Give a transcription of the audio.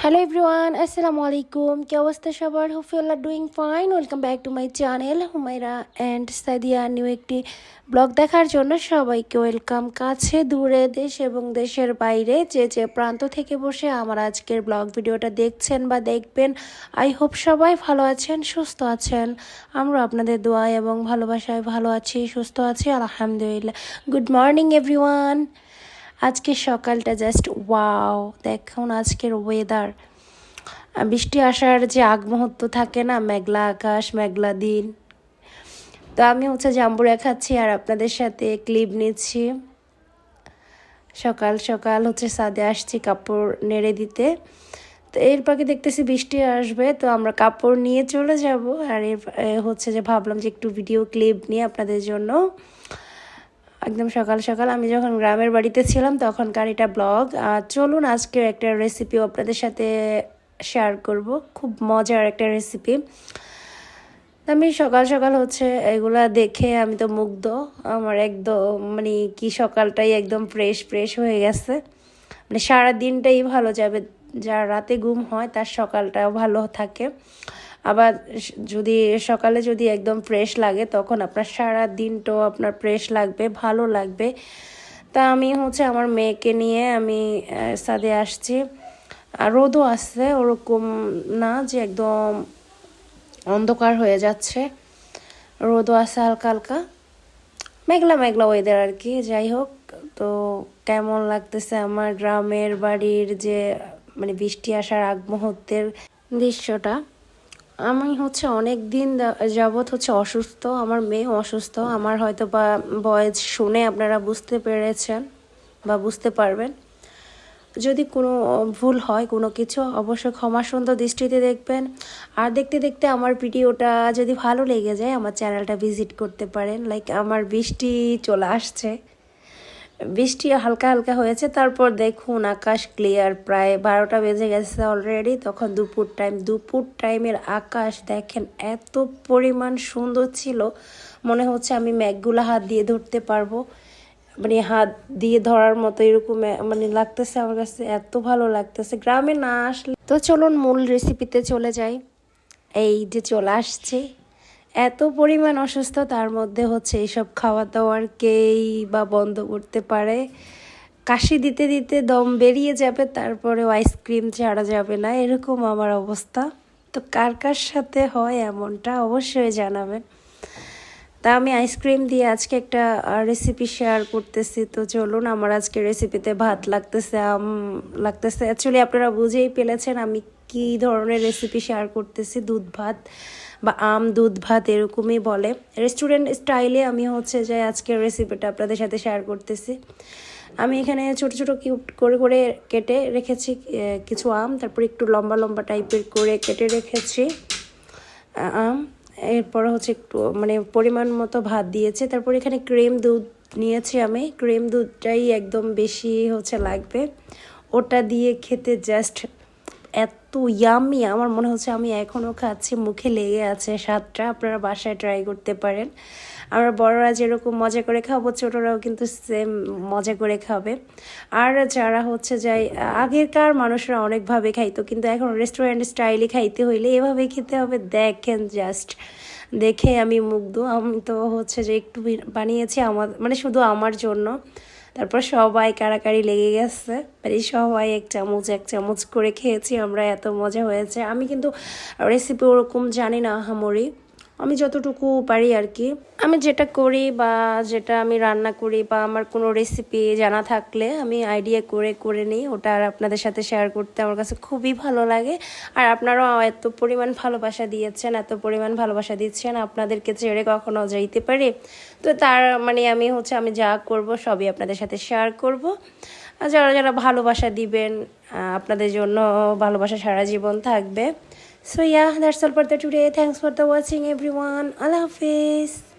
Hello everyone, আসসালামু আলাইকুম। কি অবস্থা সবার? Hope you are doing fine. Welcome back to my channel Humaira and Sadia. New একটি ব্লগ দেখার জন্য সবাইকে ওয়েলকাম। কাছে দূরে, দেশ এবং দেশের বাইরে যে প্রান্ত থেকে বসে আমার আজকের ব্লগ ভিডিওটা দেখছেন বা দেখবেন, আই হোপ সবাই ভালো আছেন, সুস্থ আছেন। আমরা আপনাদের দোয়া এবং ভালোবাসায় ভালো আছি, সুস্থ আছি, আলহামদুলিল্লাহ। Good morning everyone. আজকে সকালটা জাস্ট ওয়াও! দেখুন আজকের ওয়েদার। বৃষ্টি আসার যে আগ মুহূর্ত থাকে না, মেঘলা আকাশ, মেঘলা দিন। তো আমি জাম্বুরা খাচ্ছি আর আপনাদের সাথে ক্লিপ নিচ্ছি। সকাল সকাল ছাদে আসছি কাপড় নেড়ে দিতে। তো এর পাকে দেখতেছি বৃষ্টি আসবে, তো আমরা কাপড় নিয়ে চলে যাব। আর এর ভাবলাম যে একটু ভিডিও ক্লিপ নিয়ে আপনাদের জন্য। একদম সকাল সকাল আমি যখন গ্রামের বাড়িতে ছিলাম তখনকার এটা ব্লগ। চলুন আজকের একটা রেসিপি আপনাদের সাথে শেয়ার করব, খুব মজার একটা রেসিপি। আমি সকাল সকাল এগুলা দেখে আমি তো মুগ্ধ। আমার একদম কি সকালটাই একদম ফ্রেশ ফ্রেশ হয়ে গেছে। সারা দিনটাই ভালো যাবে। যার রাতে ঘুম হয় তার সকালটাও ভালো থাকে। আবার সকালে যদি একদম ফ্রেশ লাগে তখন আপনার সারা দিনটাও আপনার ফ্রেশ লাগবে, ভালো লাগবে। তা আমি আমার মেয়েকে নিয়ে আমি ছাদে আসছি। আর রোদও আসছে, ওরকম না যে একদম অন্ধকার হয়ে যাচ্ছে, রোদও আছে হালকা হালকা, মেঘলা মেঘলা ওয়েদার আর কি। যাই হোক, তো কেমন লাগতেছে আমার গ্রামের বাড়ির যে বৃষ্টি আসার আগ মুহূর্তের দৃশ্যটা। আমি অনেক দিন যাবৎ অসুস্থ, আমার মেয়ে অসুস্থ। আমার হয়তো বা ভয়েস শুনে আপনারা বুঝতে পেরেছেন বা বুঝতে পারবেন। যদি কোনো ভুল হয় কোনো কিছু, অবশ্যই ক্ষমা সুন্দর দৃষ্টিতে দেখবেন। আর দেখতে দেখতে আমার ভিডিওটা যদি ভালো লেগে যায় আমার চ্যানেলটা ভিজিট করতে পারেন। আমার বৃষ্টি চলে আসছে, বৃষ্টি হালকা হালকা হয়েছে, তারপর দেখুন আকাশ ক্লিয়ার। প্রায় 12টা বেজে গেছে অলরেডি, তখন দুপুর টাইমের আকাশ দেখেন এত পরিমাণ সুন্দর ছিল, মনে হচ্ছে আমি মেঘগুলো হাত দিয়ে ধরতে পারবো। হাত দিয়ে ধরার মতো এরকম লাগতেছে আমার কাছে, এত ভালো লাগতেছে। গ্রামে না আসলে তো চলুন মূল রেসিপিতে চলে যাই। এই যে চলে আসছে, এত পরিমাণ অসুস্থ, তার মধ্যে এইসব খাওয়া দাওয়ারকেই বা বন্ধ করতে পারে। কাশি দিতে দিতে দম বেরিয়ে যাবে, তারপরেও আইসক্রিম ছাড়া যাবে না, এরকম আমার অবস্থা। তো কার কার সাথে হয় এমনটা অবশ্যই জানাবেন। তা আমি আইসক্রিম দিয়ে আজকে একটা রেসিপি শেয়ার করতেছি। তো চলুন, আমার আজকে রেসিপিতে ভাত লাগতেছে, আম লাগতেছে। অ্যাকচুয়ালি আপনারা বুঝেই পেলেছেন আমি কি ধরনের রেসিপি শেয়ার করতেছি। দুধ ভাত বা আম দুধ ভাত এরকমই বলে, রেস্টুরেন্ট স্টাইলে আমি যে আজকের রেসিপিটা আপনাদের সাথে শেয়ার করতেছি। আমি এখানে ছোট ছোট কিউট করে করে কেটে রেখেছি কিছু আম, তারপর একটু লম্বা লম্বা টাইপের করে কেটে রেখেছি আম। এরপর একটু পরিমাণ মতো ভাত দিয়েছে। তারপর এখানে ক্রিম দুধ নিয়েছি আমি, ক্রিম দুধটাই একদম বেশি লাগবে। ওটা দিয়ে খেতে জাস্ট এত ইয়ামি, আমার মনে হচ্ছে আমি এখনও খাচ্ছি, মুখে লেগে আছে স্বাদটা। আপনারা বাসায় ট্রাই করতে পারেন। আমরা বড়রা যেরকম মজা করে খাবো, ছোটরাও কিন্তু সেম মজা করে খাবে। আর যারা যাই আগেরকার মানুষরা অনেকভাবে খাইতো, কিন্তু এখন রেস্টুরেন্ট স্টাইলে খাইতে হইলে এভাবে খেতে হবে। দেখেন জাস্ট দেখে আমি মুগ্ধ। আমি তো যে একটু বানিয়েছি আমার শুধু আমার জন্য, তারপর সবাই কাড়াকাড়ি লেগে গেছে। সবাই এক চামচ করে খেয়েছি আমরা, এত মজা হয়েছে। আমি কিন্তু রেসিপি ওরকম জানি না আহামরি, আমি যতটুকু পারি আর কি। আমি যেটা করি বা যেটা আমি রান্না করি বা আমার কোনো রেসিপি জানা থাকলে আমি আইডিয়া করে নিই, ওটা আর আপনাদের সাথে শেয়ার করতে আমার কাছে খুবই ভালো লাগে। আর আপনারাও এত পরিমাণ ভালোবাসা দিয়েছেন, এত পরিমাণ ভালোবাসা দিচ্ছেন, আপনাদেরকে ছেড়ে কখনো যাইতে পারি? তো তার আমি আমি যা করব সবই আপনাদের সাথে শেয়ার করব। আর যারা যারা ভালোবাসা দিবেন, আপনাদের জন্য ভালোবাসা সারা জীবন থাকবে। So yeah, that's all for the today. Thanks for the watching everyone. Allah Hafiz.